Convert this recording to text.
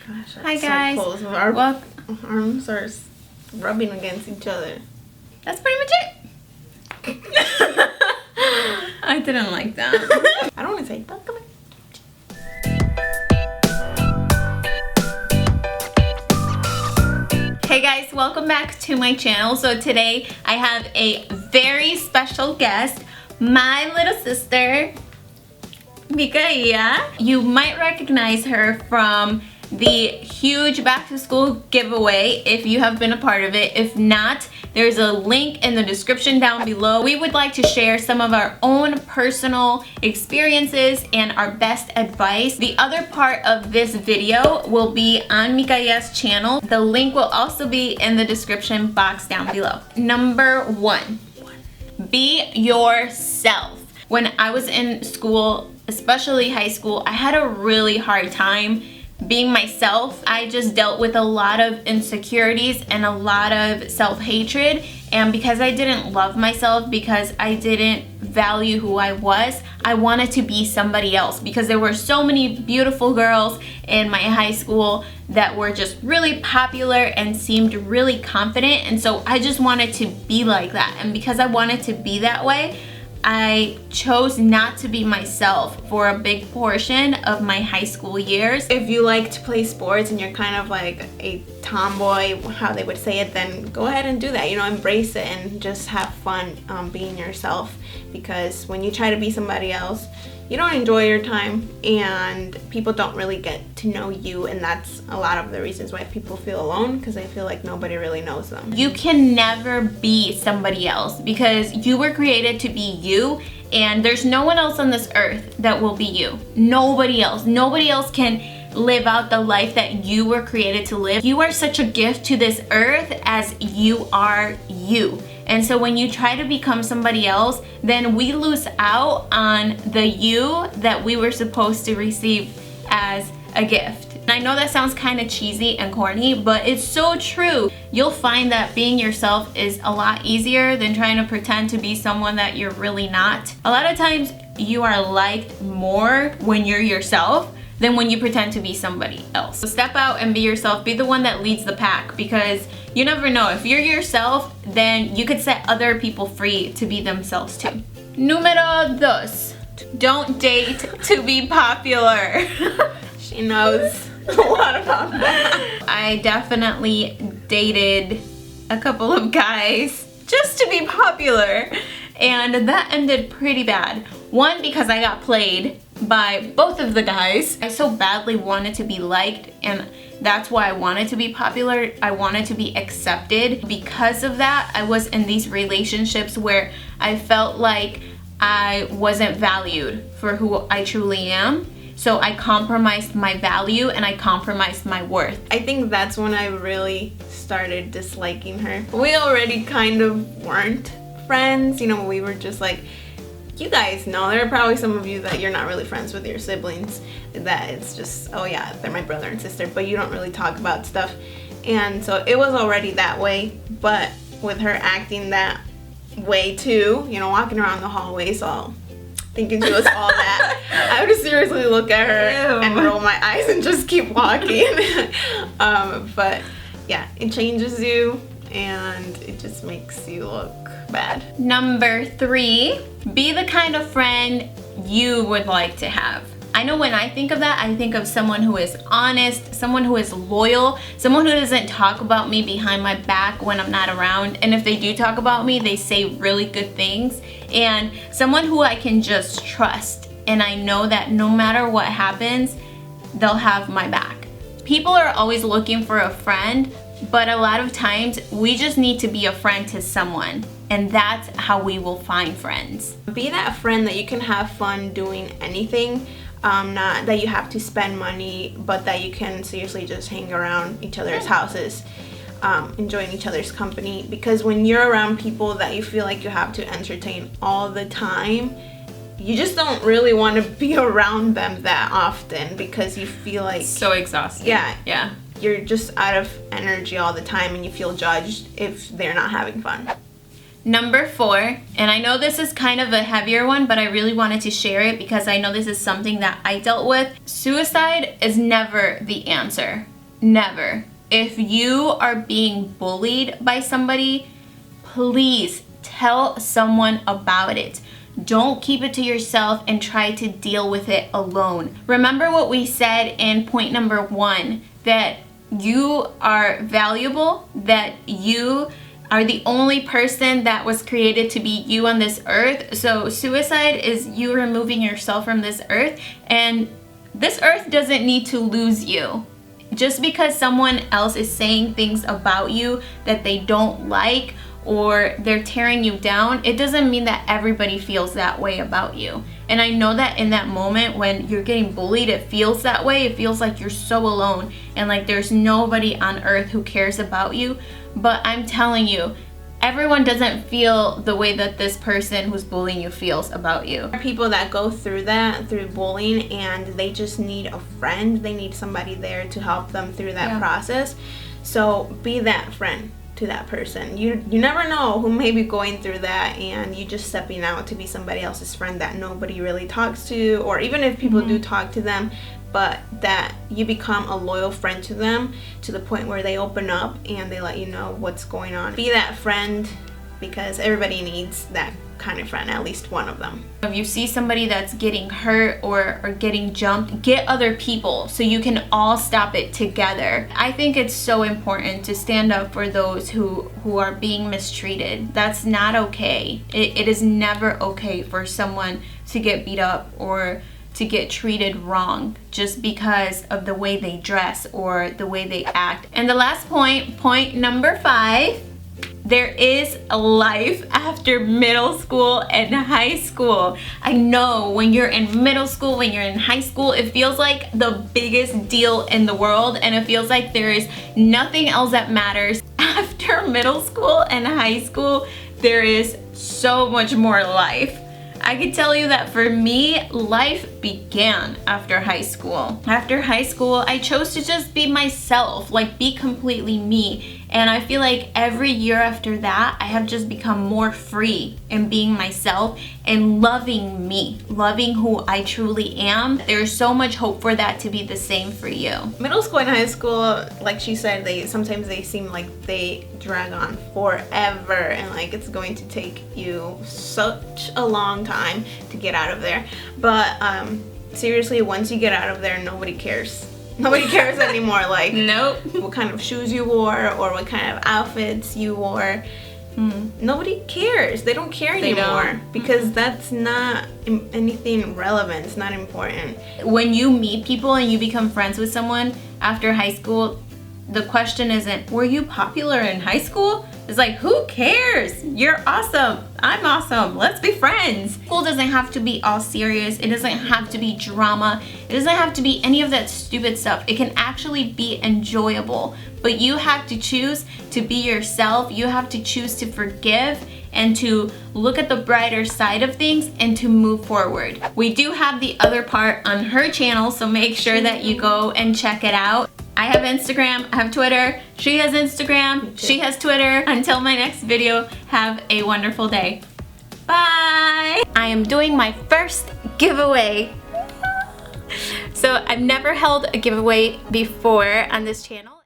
Gosh, hi guys. So close. Our arms are rubbing against each other. That's pretty much it. I didn't like that. I don't want to say that. Hey guys, welcome back to my channel. So today I have a very special guest, my little sister, MICAIA. You might recognize her from the huge back to school giveaway if you have been a part of it. If not, there's a link in the description down below. We would like to share some of our own personal experiences and our best advice. The other part of this video will be on MICAIA'S channel. The link will also be in the description box down below. Number 1, be yourself. When I was in school, especially high school, I had a really hard time being myself. I just dealt with a lot of insecurities and a lot of self-hatred, and because I didn't love myself, because I didn't value who I was, I wanted to be somebody else, because there were so many beautiful girls in my high school that were just really popular and seemed really confident, and so I just wanted to be like that. And because I wanted to be that way, I chose not to be myself for a big portion of my high school years. If you like to play sports and you're kind of like a tomboy, how they would say it, then go ahead and do that. You know, embrace it and just have fun being yourself, because when you try to be somebody else, you don't enjoy your time and people don't really get to know you, and that's a lot of the reasons why people feel alone, because they feel like nobody really knows them. You can never be somebody else because you were created to be you, and there's no one else on this earth that will be you. Nobody else. Nobody else can live out the life that you were created to live. You are such a gift to this earth as you are you. And so when you try to become somebody else, then we lose out on the you that we were supposed to receive as a gift. And I know that sounds kind of cheesy and corny, but it's so true. You'll find that being yourself is a lot easier than trying to pretend to be someone that you're really not. A lot of times you are liked more when you're yourself than when you pretend to be somebody else. So step out and be yourself. Be the one that leads the pack, because you never know. If you're yourself, then you could set other people free to be themselves too. Número 2. Don't date to be popular. She knows a lot about that. I definitely dated a couple of guys just to be popular, and that ended pretty bad. One, because I got played by both of the guys. I so badly wanted to be liked, and that's why I wanted to be popular. I wanted to be accepted. Because of that, I was in these relationships where I felt like I wasn't valued for who I truly am. So I compromised my value and I compromised my worth. I think that's when I really started disliking her. We already kind of weren't friends. You know, we were just like, you guys know, there are probably some of you that you're not really friends with your siblings, that it's just, oh yeah, they're my brother and sister, but you don't really talk about stuff. And so it was already that way, but with her acting that way too, you know, walking around the hallways all thinking she was all that, I would just seriously look at her and roll my eyes and just keep walking. But yeah, it changes you and it just makes you look bad. Number 3, be the kind of friend you would like to have. I know when I think of that, I think of someone who is honest, someone who is loyal, someone who doesn't talk about me behind my back when I'm not around, and if they do talk about me, they say really good things, and someone who I can just trust, and I know that no matter what happens, they'll have my back. People are always looking for a friend, but a lot of times we just need to be a friend to someone, and that's how we will find friends. Be that friend that you can have fun doing anything, not that you have to spend money, but that you can seriously just hang around each other's houses, enjoying each other's company. Because when you're around people that you feel like you have to entertain all the time, you just don't really want to be around them that often, because you feel like so exhausting. Yeah. You're just out of energy all the time and you feel judged if they're not having fun. Number 4, and I know this is kind of a heavier one, but I really wanted to share it because I know this is something that I dealt with. Suicide is never the answer. never. If you are being bullied by somebody, please tell someone about it. Don't keep it to yourself and try to deal with it alone. Remember what we said in point number 1, that you are valuable, that you are the only person that was created to be you on this earth. So suicide is you removing yourself from this earth, and this earth doesn't need to lose you. Just because someone else is saying things about you that they don't like, or they're tearing you down, it doesn't mean that everybody feels that way about you. And I know that in that moment when you're getting bullied, it feels that way. It feels like you're so alone and like there's nobody on earth who cares about you. But I'm telling you, everyone doesn't feel the way that this person who's bullying you feels about you. There are people that go through that, through bullying, and they just need a friend. They need somebody there to help them through that process. So be that friend to that person. You never know who may be going through that, and you just stepping out to be somebody else's friend that nobody really talks to, or even if people do talk to them, but that you become a loyal friend to them to the point where they open up and they let you know what's going on. Be that friend, because everybody needs that kind of friend, at least one of them. If you see somebody that's getting hurt or getting jumped, get other people so you can all stop it together. I think it's so important to stand up for those who are being mistreated. That's not okay. It is never okay for someone to get beat up or to get treated wrong just because of the way they dress or the way they act. And the last point number 5, there is a life after middle school and high school. I know when you're in middle school, when you're in high school, it feels like the biggest deal in the world, and it feels like there is nothing else that matters. After middle school and high school, there is so much more life. I can tell you that for me, life began after high school. After high school, I chose to just be myself, like be completely me. And I feel like every year after that, I have just become more free in being myself and loving me, loving who I truly am. There's so much hope for that to be the same for you. Middle school and high school, like she said, sometimes they seem like they drag on forever, and like it's going to take you such a long time to get out of there. But seriously, once you get out of there, nobody cares. Nobody cares anymore, like nope. What kind of shoes you wore or what kind of outfits you wore. Nobody cares. They don't care anymore because that's not anything relevant. It's not important. When you meet people and you become friends with someone after high school, the question isn't, were you popular in high school? It's like, who cares? You're awesome. I'm awesome. Let's be friends. School doesn't have to be all serious. It doesn't have to be drama. It doesn't have to be any of that stupid stuff. It can actually be enjoyable. But you have to choose to be yourself. You have to choose to forgive and to look at the brighter side of things and to move forward. We do have the other part on her channel, so make sure that you go and check it out. I have Instagram, I have Twitter, she has Instagram, she has Twitter. Until my next video, have a wonderful day. Bye! I am doing my first giveaway. So I've never held a giveaway before on this channel.